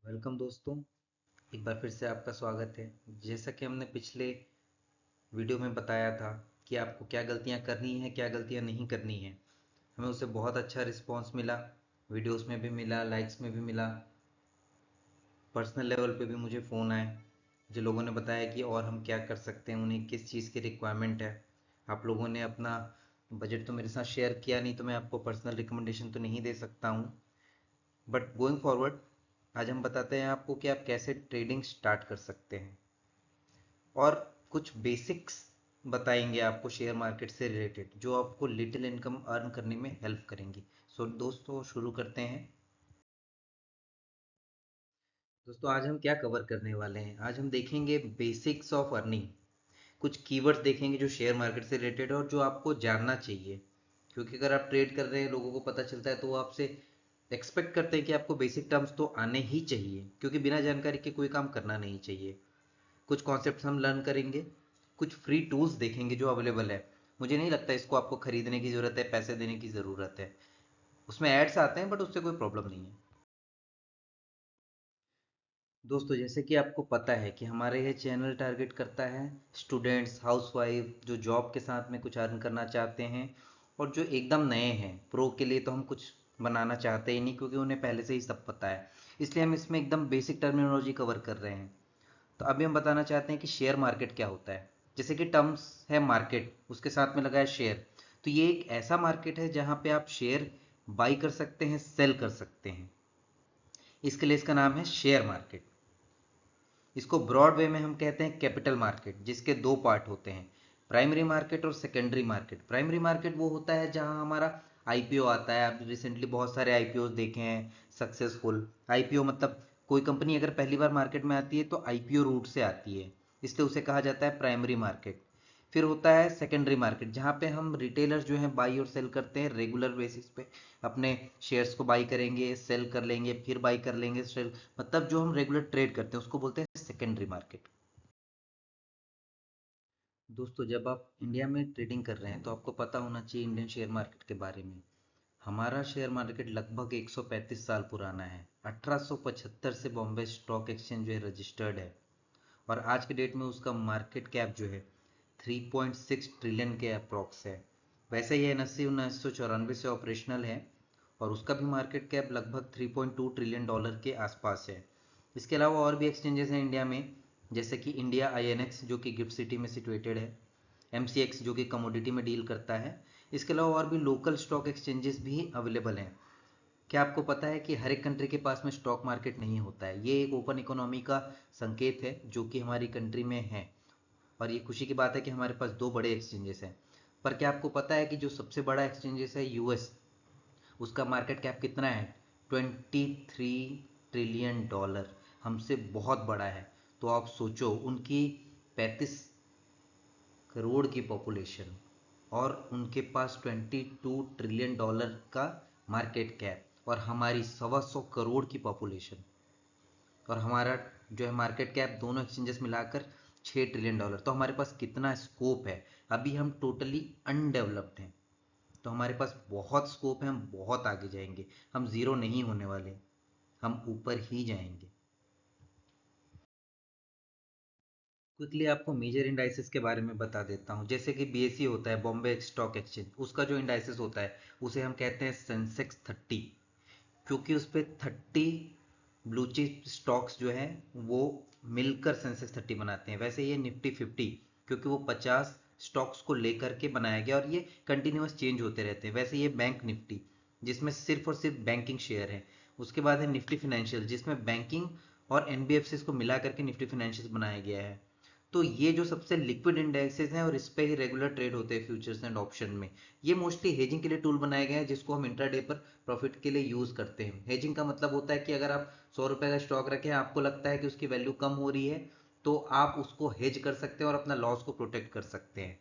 Welcome दोस्तों। एक बार फिर से आपका स्वागत है। जैसा कि हमने पिछले वीडियो में बताया था कि आपको क्या गलतियां करनी है क्या गलतियां नहीं करनी है, हमें उससे बहुत अच्छा रिस्पांस मिला। वीडियोस में भी मिला, लाइक्स में भी मिला, पर्सनल लेवल पे भी मुझे फ़ोन आए जो लोगों ने बताया कि और हम क्या कर सकते हैं, उन्हें किस चीज़ की रिक्वायरमेंट है। आप लोगों ने अपना बजट तो मेरे साथ शेयर किया नहीं, तो मैं आपको पर्सनल रिकमेंडेशन तो नहीं दे सकता हूँ। बट गोइंग फॉरवर्ड आज हम बताते हैं आपको कि आप कैसे ट्रेडिंग स्टार्ट कर सकते हैं और कुछ बेसिक्स बताएंगे आपको शेयर मार्केट से रिलेटेड जो आपको लिटिल इनकम अर्न करने में हेल्प करेंगी। सो दोस्तों शुरू करते हैं। दोस्तों आज हम क्या कवर करने वाले हैं, आज हम देखेंगे बेसिक्स ऑफ अर्निंग। कुछ कीवर्ड्स देखेंगे जो शेयर मार्केट से रिलेटेड है और जो आपको जानना चाहिए, क्योंकि अगर आप ट्रेड कर रहे हैं लोगों को पता चलता है तो वो आपसे एक्सपेक्ट करते हैं कि आपको बेसिक टर्म्स तो आने ही चाहिए, क्योंकि बिना जानकारी के कोई काम करना नहीं चाहिए। कुछ कॉन्सेप्ट्स हम लर्न करेंगे, कुछ फ्री टूल्स देखेंगे जो अवेलेबल है। मुझे नहीं लगता इसको आपको खरीदने की ज़रूरत है, पैसे देने की ज़रूरत है। उसमें एड्स आते हैं बट उससे कोई प्रॉब्लम नहीं है। दोस्तों जैसे कि आपको पता है कि हमारे ये चैनल टारगेट करता है स्टूडेंट्स, हाउसवाइफ जो जॉब के साथ में कुछ अर्न करना चाहते हैं, और जो एकदम नए हैं प्रो के लिए तो हम कुछ बनाना चाहते ही नहीं, क्योंकि उन्हें पहले से ही सब पता है। इसलिए हम इसमें एकदम बेसिक टर्मिनोलॉजी कवर कर रहे हैं। तो अभी हम बताना चाहते हैं कि शेयर मार्केट क्या होता है। जैसे कि टर्म्स है मार्केट, उसके साथ में लगा है शेयर। तो ये एक ऐसा मार्केट है जहां पे आप शेयर बाई कर सकते हैं, सेल कर सकते हैं। इसके लिए इसका नाम है शेयर मार्केट। इसको ब्रॉड वे में हम कहते हैं कैपिटल मार्केट, जिसके दो पार्ट होते हैं, प्राइमरी मार्केट और सेकेंडरी मार्केट। प्राइमरी मार्केट वो होता है जहां हमारा आईपीओ आता है। आप रिसेंटली बहुत सारे आईपीओ देखे हैं सक्सेसफुल। आईपीओ मतलब कोई कंपनी अगर पहली बार मार्केट में आती है तो आईपीओ रूट से आती है, इसलिए उसे कहा जाता है प्राइमरी मार्केट। फिर होता है सेकेंडरी मार्केट, जहाँ पे हम रिटेलर्स जो हैं बाई और सेल करते हैं रेगुलर बेसिस पे। अपने शेयर्स को बाई करेंगे, सेल कर लेंगे, फिर बाई कर लेंगे, सेल, मतलब जो हम रेगुलर ट्रेड करते हैं उसको बोलते हैं सेकेंडरी मार्केट। दोस्तों जब आप इंडिया में ट्रेडिंग कर रहे हैं तो आपको पता होना चाहिए इंडियन शेयर मार्केट के बारे में। हमारा शेयर मार्केट लगभग 135 साल पुराना है। 1875 से बॉम्बे स्टॉक एक्सचेंज जो है रजिस्टर्ड है, और आज के डेट में उसका मार्केट कैप जो है 3.6 ट्रिलियन के अप्रॉक्स है। वैसे ये एनएससी 1994 से ऑपरेशनल है, और उसका भी मार्केट कैप लगभग 3.2 ट्रिलियन डॉलर के आसपास है। इसके अलावा और भी एक्सचेंजेस हैं इंडिया में, जैसे कि इंडिया आईएनएक्स जो कि गिफ्ट सिटी में सिचुएटेड है, एमसीएक्स जो कि कमोडिटी में डील करता है। इसके अलावा और भी लोकल स्टॉक एक्सचेंजेस भी अवेलेबल हैं। क्या आपको पता है कि हर एक कंट्री के पास में स्टॉक मार्केट नहीं होता है? ये एक ओपन इकोनॉमी का संकेत है जो कि हमारी कंट्री में है, और ये खुशी की बात है कि हमारे पास दो बड़े एक्सचेंजेस हैं। पर क्या आपको पता है कि जो सबसे बड़ा एक्सचेंजेस है यूएस, उसका मार्केट कैप कितना है? 23 ट्रिलियन डॉलर, हमसे बहुत बड़ा है। तो आप सोचो, उनकी 35 करोड़ की पॉपुलेशन, और उनके पास 22 ट्रिलियन डॉलर का मार्केट कैप, और हमारी 125 करोड़ की पॉपुलेशन, और हमारा जो है मार्केट कैप दोनों एक्सचेंजेस मिलाकर 6 ट्रिलियन डॉलर। तो हमारे पास कितना स्कोप है। अभी हम टोटली अनडेवलप्ड हैं, तो हमारे पास बहुत स्कोप है, हम बहुत आगे जाएंगे। हम ज़ीरो नहीं होने वाले, हम ऊपर ही जाएंगे। क्विकली आपको मेजर इंडाइसेस के बारे में बता देता हूँ। जैसे कि बीएसई होता है, बॉम्बे स्टॉक एक्सचेंज, उसका जो इंडाइसेस होता है उसे हम कहते हैं सेंसेक्स 30, क्योंकि उस पर 30 ब्लू चिप स्टॉक्स जो हैं वो मिलकर सेंसेक्स 30 बनाते हैं। वैसे ये निफ्टी 50, क्योंकि वो 50 स्टॉक्स को लेकर के बनाया गया, और ये कंटिन्यूस चेंज होते रहते हैं। वैसे ये बैंक निफ्टी, जिसमें सिर्फ और सिर्फ बैंकिंग शेयर है। उसके बाद है निफ्टी फिनेंशियल, जिसमें बैंकिंग और एनबीएफसी को मिला करके निफ्टी फिनेंशियल बनाया गया है। तो ये जो सबसे लिक्विड इंडेक्सेस हैं और इस पे ही रेगुलर ट्रेड होते हैं फ्यूचर्स एंड ऑप्शन में। ये मोस्टली हेजिंग के लिए टूल बनाए गए हैं, जिसको हम इंट्राडे पर प्रॉफिट के लिए यूज करते हैं। हेजिंग का मतलब होता है कि अगर आप 100 रुपए का स्टॉक रखें, आपको लगता है कि उसकी वैल्यू कम हो रही है, तो आप उसको हेज कर सकते हैं और अपना लॉस को प्रोटेक्ट कर सकते हैं।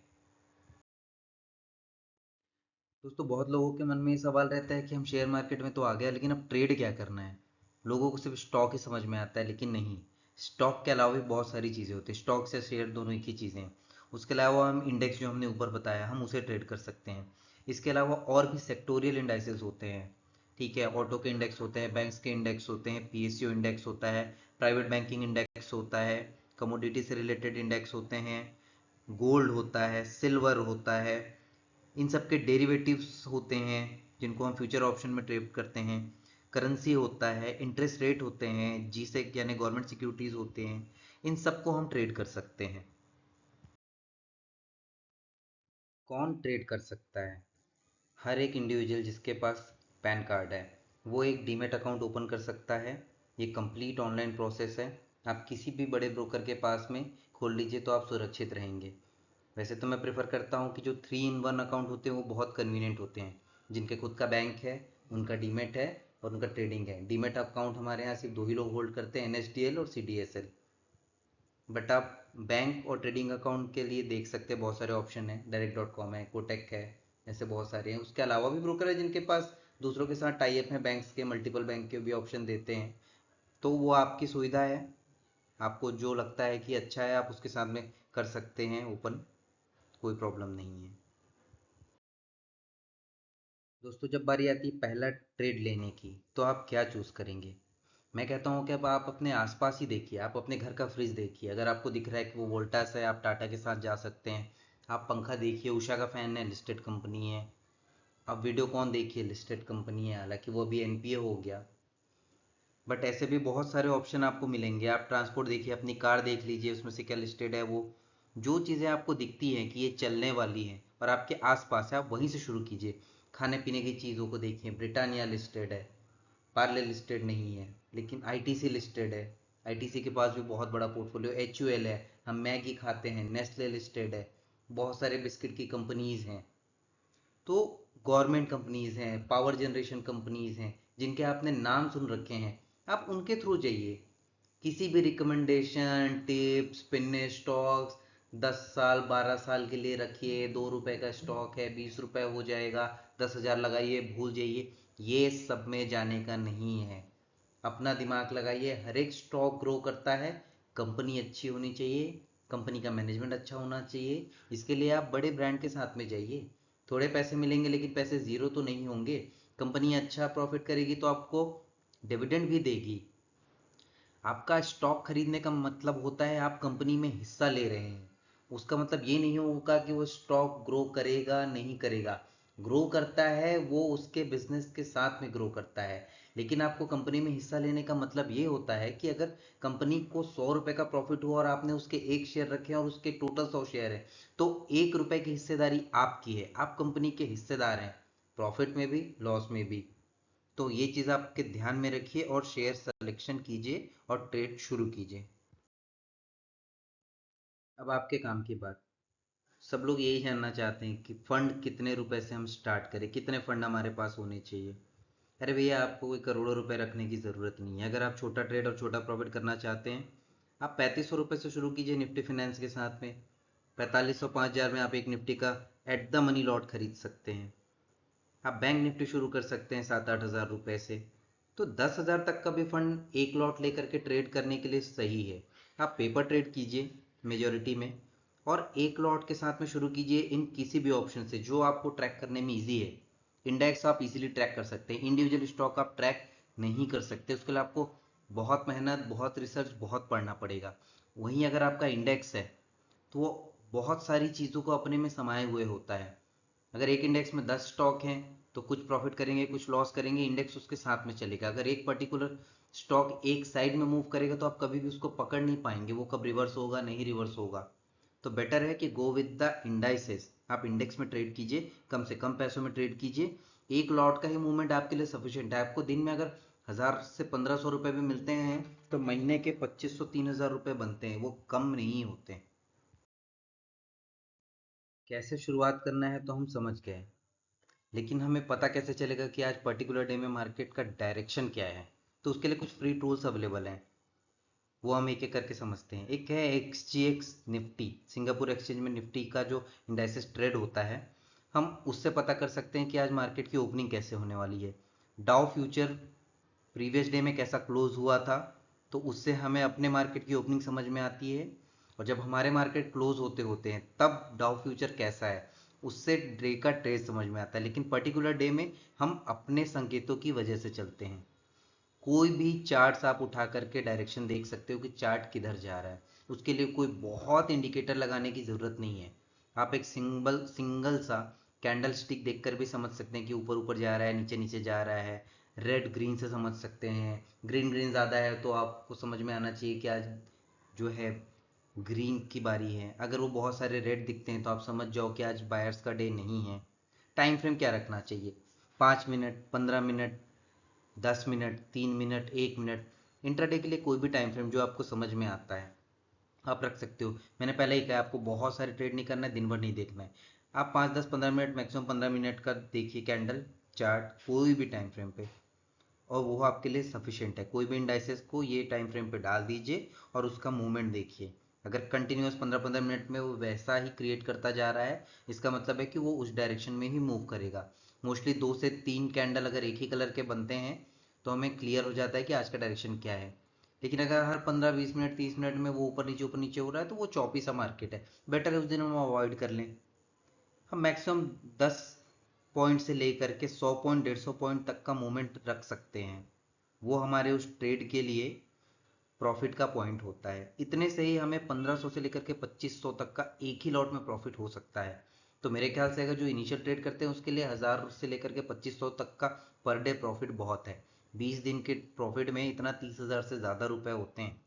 दोस्तों बहुत लोगों के मन में ये सवाल रहता है कि हम शेयर मार्केट में तो आ गया, लेकिन अब ट्रेड क्या करना है। लोगों को सिर्फ स्टॉक ही समझ में आता है, लेकिन नहीं। स्टॉक के अलावा भी बहुत सारी चीज़ें होती हैं। स्टॉक से शेयर दोनों एक ही चीज़ें हैं। उसके अलावा हम इंडेक्स जो हमने ऊपर बताया हम उसे ट्रेड कर सकते हैं। इसके अलावा और भी सेक्टोरियल इंडाइसेस होते हैं, ठीक है, ऑटो के इंडेक्स होते हैं, बैंक्स के इंडेक्स होते हैं, पीएसयू इंडेक्स होता है, प्राइवेट बैंकिंग इंडेक्स होता है, कमोडिटी से रिलेटेड इंडेक्स होते हैं, गोल्ड होता है, सिल्वर होता है, इन सब के डेरिवेटिव्स होते हैं जिनको हम फ्यूचर ऑप्शन में ट्रेड करते हैं, करेंसी होता है, इंटरेस्ट रेट होते हैं, जीसेक यानी गवर्नमेंट सिक्योरिटीज होते हैं, इन सबको हम ट्रेड कर सकते हैं। कौन ट्रेड कर सकता है? हर एक इंडिविजुअल जिसके पास पैन कार्ड है वो एक डीमेट अकाउंट ओपन कर सकता है। ये कंप्लीट ऑनलाइन प्रोसेस है। आप किसी भी बड़े ब्रोकर के पास में खोल लीजिए तो आप सुरक्षित रहेंगे। वैसे तो मैं प्रेफर करता हूँ कि जो 3 in 1 अकाउंट होते हैं वो बहुत कन्वीनियंट होते हैं। जिनके खुद का बैंक है उनका डीमेट है और उनका ट्रेडिंग है। डीमेट अकाउंट हमारे यहाँ सिर्फ 2 ही लोग होल्ड करते हैं, NSDL और CDSL। बट आप बैंक और ट्रेडिंग अकाउंट के लिए देख सकते हैं बहुत सारे ऑप्शन हैं, Direct.com है, कोटक है, ऐसे बहुत सारे हैं। उसके अलावा भी ब्रोकर है जिनके पास दूसरों के साथ टाई अप हैं, बैंक्स के, मल्टीपल बैंक के भी ऑप्शन देते हैं। तो वो आपकी सुविधा है, आपको जो लगता है कि अच्छा है आप उसके साथ में कर सकते हैं ओपन, कोई प्रॉब्लम नहीं है। दोस्तों जब बारी आती है पहला ट्रेड लेने की तो आप क्या चूज करेंगे? मैं कहता हूँ कि अब आप अपने आसपास ही देखिए, आप अपने घर का फ्रिज देखिए, अगर आपको दिख रहा है कि वो वोल्टास है आप टाटा के साथ जा सकते हैं। आप पंखा देखिए, उषा का फैन है, लिस्टेड कंपनी है। आप वीडियोकॉन देखिए, लिस्टेड कंपनी है, हालांकि वो अभी एनपीए हो गया। बट ऐसे भी बहुत सारे ऑप्शन आपको मिलेंगे। आप ट्रांसपोर्ट देखिए, अपनी कार देख लीजिए उसमें से क्या लिस्टेड है। वो जो चीज़ें आपको दिखती हैं कि ये चलने वाली हैं और आपके आसपास है, आप वहीं से शुरू कीजिए। खाने पीने की चीज़ों को देखिए, ब्रिटानिया लिस्टेड है, पार्ले लिस्टेड नहीं है, लेकिन आईटीसी लिस्टेड है। आईटीसी के पास भी बहुत बड़ा पोर्टफोलियो, एचयूएल है, हम मैगी खाते हैं, नेस्ले लिस्टेड है, बहुत सारे बिस्किट की कंपनीज हैं। तो गवर्नमेंट कंपनीज हैं, पावर जनरेशन कंपनीज हैं, जिनके आपने नाम सुन रखे हैं, आप उनके थ्रू जाइए। किसी भी रिकमेंडेशन, टिप्स, पिन्ने स्टॉक्स 10 साल 12 साल के लिए रखिए, ₹2 का स्टॉक है, ₹20 हो जाएगा, 10,000 लगाइए, भूल जाइए, ये सब में जाने का नहीं है। अपना दिमाग लगाइए, हर एक स्टॉक ग्रो करता है, कंपनी अच्छी होनी चाहिए, कंपनी का मैनेजमेंट अच्छा होना चाहिए। इसके लिए आप बड़े ब्रांड के साथ में जाइए। थोड़े पैसे मिलेंगे लेकिन पैसे जीरो तो नहीं होंगे। कंपनी अच्छा प्रॉफिट करेगी तो आपको डिविडेंड भी देगी। आपका स्टॉक खरीदने का मतलब होता है आप कंपनी में हिस्सा ले रहे हैं। उसका मतलब ये नहीं होगा कि वो स्टॉक ग्रो करेगा नहीं करेगा। ग्रो करता है, वो उसके बिजनेस के साथ में ग्रो करता है। लेकिन आपको कंपनी में हिस्सा लेने का मतलब ये होता है कि अगर कंपनी को ₹100 का प्रॉफिट हुआ और आपने उसके 1 शेयर रखे हैं और उसके टोटल 100 शेयर है, तो ₹1 की हिस्सेदारी आपकी है, आप कंपनी के हिस्सेदार हैं, प्रॉफिट में भी लॉस में भी। तो ये चीज़ आपके ध्यान में रखिए और शेयर सिलेक्शन कीजिए और ट्रेड शुरू कीजिए। अब आपके काम की बात। सब लोग यही जानना चाहते हैं कि फंड कितने रुपए से हम स्टार्ट करें, कितने फंड हमारे पास होने चाहिए। अरे भैया, आपको कोई करोड़ों रुपए रखने की ज़रूरत नहीं है। अगर आप छोटा ट्रेड और छोटा प्रॉफिट करना चाहते हैं, आप ₹3500 से शुरू कीजिए निफ्टी फिनेंस के साथ में। 4500 5000 में आप एक निफ्टी का एट द मनी लॉट खरीद सकते हैं। आप बैंक निफ्टी शुरू कर सकते हैं 7-8 हज़ार रुपए से। तो 10,000 तक का भी फंड एक लॉट लेकर के ट्रेड करने के लिए सही है। आप पेपर ट्रेड कीजिए मेजोरिटी में, और एक लॉट के साथ में शुरू कीजिए इन किसी भी ऑप्शन से जो आपको ट्रैक करने में इजी है। इंडेक्स आप इजीली ट्रैक कर सकते हैं, इंडिविजुअल स्टॉक आप ट्रैक नहीं कर सकते, उसके लिए आपको बहुत मेहनत, बहुत रिसर्च, बहुत पढ़ना पड़ेगा। वहीं अगर आपका इंडेक्स है तो वो बहुत सारी चीज़ों को अपने में समाये हुए होता है। अगर एक इंडेक्स में 10 स्टॉक हैं तो कुछ प्रॉफिट करेंगे कुछ लॉस करेंगे, इंडेक्स उसके साथ में चलेगा। अगर एक पर्टिकुलर स्टॉक एक साइड में मूव करेगा तो आप कभी भी उसको पकड़ नहीं पाएंगे, वो कब रिवर्स होगा नहीं रिवर्स होगा। तो बेटर है कि गो विद द इंडाइसेस। आप इंडेक्स में ट्रेड कीजिए, कम से कम पैसों में ट्रेड कीजिए। एक लॉट का ही मूवमेंट आपके लिए सफिशिएंट है। आपको दिन में अगर 1000 से 1500 रुपए भी मिलते हैं तो महीने के 2500-3000 रुपए बनते हैं, वो कम नहीं होते। कैसे शुरुआत करना है तो हम समझ गए, लेकिन हमें पता कैसे चलेगा कि आज पर्टिकुलर डे में मार्केट का डायरेक्शन क्या है? तो उसके लिए कुछ फ्री टूल्स अवेलेबल हैं, वो हम एक एक करके समझते हैं। एक है XGX निफ्टी, सिंगापुर एक्सचेंज में निफ्टी का जो इंडाइसेस ट्रेड होता है, हम उससे पता कर सकते हैं कि आज मार्केट की ओपनिंग कैसे होने वाली है। डाउ फ्यूचर प्रीवियस डे में कैसा क्लोज हुआ था, तो उससे हमें अपने मार्केट की ओपनिंग समझ में आती है। और जब हमारे मार्केट क्लोज होते होते हैं तब डाउ फ्यूचर कैसा है, उससे डे का ट्रेड समझ में आता है। लेकिन पर्टिकुलर डे में हम अपने संकेतों की वजह से चलते हैं। कोई भी चार्ट्स आप उठा करके डायरेक्शन देख सकते हो कि चार्ट किधर जा रहा है। उसके लिए कोई बहुत इंडिकेटर लगाने की जरूरत नहीं है। आप एक सिंगल सा कैंडल स्टिक देखकर भी समझ सकते हैं कि ऊपर ऊपर जा रहा है, नीचे नीचे जा रहा है। रेड ग्रीन से समझ सकते हैं। ग्रीन ग्रीन ज़्यादा है तो आपको समझ में आना चाहिए कि आज जो है ग्रीन की बारी है। अगर वो बहुत सारे रेड दिखते हैं तो आप समझ जाओ कि आज बायर्स का डे नहीं है। टाइम फ्रेम क्या रखना चाहिए? 5 minute, 15 minute, 10 minute, 3 minute, 1 minute. Intraday के लिए कोई भी टाइम फ्रेम जो आपको समझ में आता है आप रख सकते हो। मैंने पहले ही कहा आपको बहुत सारे ट्रेड नहीं करना है, दिन भर नहीं देखना है। आप 5, 10, 15 मिनट, मैक्सिमम 15 मिनट का देखिए कैंडल चार्ट कोई भी टाइम फ्रेम पे, और वो आपके लिए सफिशिएंट है। कोई भी इंडाइसेस को ये टाइम फ्रेम पे डाल दीजिए और उसका मूवमेंट देखिए। अगर कंटिन्यूस 15-15 मिनट में वो वैसा ही क्रिएट करता जा रहा है, इसका मतलब है कि वो उस डायरेक्शन में ही मूव करेगा। मोस्टली 2 से 3 कैंडल अगर एक ही कलर के बनते हैं तो हमें क्लियर हो जाता है कि आज का डायरेक्शन क्या है। लेकिन अगर हर 15, 20 मिनट, 30 मिनट में वो ऊपर नीचे हो रहा है तो वो चौपी सा मार्केट है। बेटर है उस दिन हम अवॉइड कर लें। हम मैक्सिमम 10 पॉइंट से लेकर के 100 पॉइंट, 150 पॉइंट तक का मूवमेंट रख सकते हैं। वो हमारे उस ट्रेड के लिए प्रॉफिट का पॉइंट होता है। इतने से ही हमें 1500 से लेकर के 2500 तक का एक ही लॉट में प्रॉफिट हो सकता है। तो मेरे ख्याल से अगर जो इनिशियल ट्रेड करते हैं उसके लिए 1000 से लेकर के 2500 तक का पर डे प्रॉफिट बहुत है। 20 दिन के प्रॉफिट में इतना 30,000 से ज़्यादा रुपए होते हैं।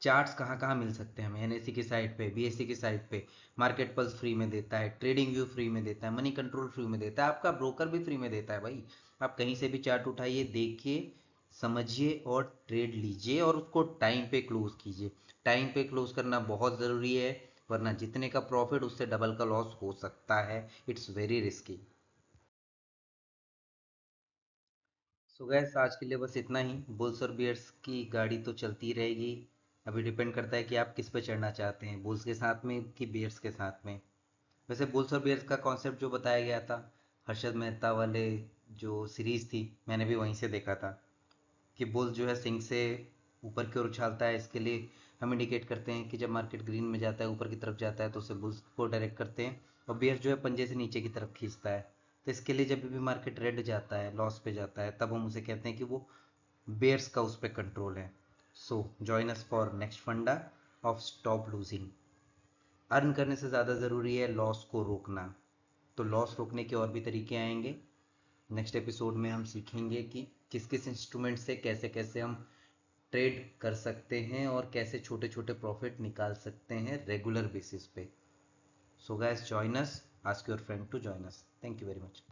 चार्ट्स कहाँ कहाँ मिल सकते हैं हमें? एनएससी की साइट पे, बीएससी की साइट पे। मार्केट पल्स फ्री में देता है, ट्रेडिंग व्यू फ्री में देता है, मनी कंट्रोल फ्री में देता है, आपका ब्रोकर भी फ्री में देता है भाई। आप कहीं से भी चार्ट उठाइए, देखिए, समझिए और ट्रेड लीजिए और उसको टाइम पे क्लोज कीजिए। टाइम पे क्लोज करना बहुत ज़रूरी है, वरना जितने का प्रॉफिट उससे डबल का लॉस हो सकता है। It's very risky. So gas आज के लिए बस इतना ही। बुल्स और बियर्स की गाड़ी तो चलती रहेगी। अभी डिपेंड करता है कि आप किस पे चढ़ना चाहते हैं, बुल्स के साथ में कि बियर्स के साथ में। वैसे बुल्स और बियर्स का कॉन्सेप्ट जो बताया गया था हर्षद मेहता वाले जो सीरीज थी, मैंने भी वहीं से देखा था कि बुल्स जो है सिंग से ऊपर की ओर उछालता है। इसके लिए हम इंडिकेट करते हैं कि जब मार्केट ग्रीन में जाता है, ऊपर की तरफ जाता है, तो उसे बुल्स को डायरेक्ट करते हैं। और बियर जो है पंजे से नीचे की तरफ खींचता है। तो इसके लिए जब भी मार्केट रेड जाता है, लॉस पे जाता है, तब हम उसे कहते हैं कि वो बेयर्स का उस पर कंट्रोल है। So join us for next फंडा ऑफ स्टॉप लूजिंग। अर्न करने से ज़्यादा ज़रूरी है लॉस को रोकना। तो लॉस रोकने के और भी तरीके आएंगे। नेक्स्ट एपिसोड में हम सीखेंगे कि किस किस इंस्ट्रूमेंट से कैसे कैसे हम ट्रेड कर सकते हैं और कैसे छोटे छोटे प्रॉफिट निकाल सकते हैं रेगुलर बेसिस पे। So guys join us, ask your friend to join us. Thank you very much.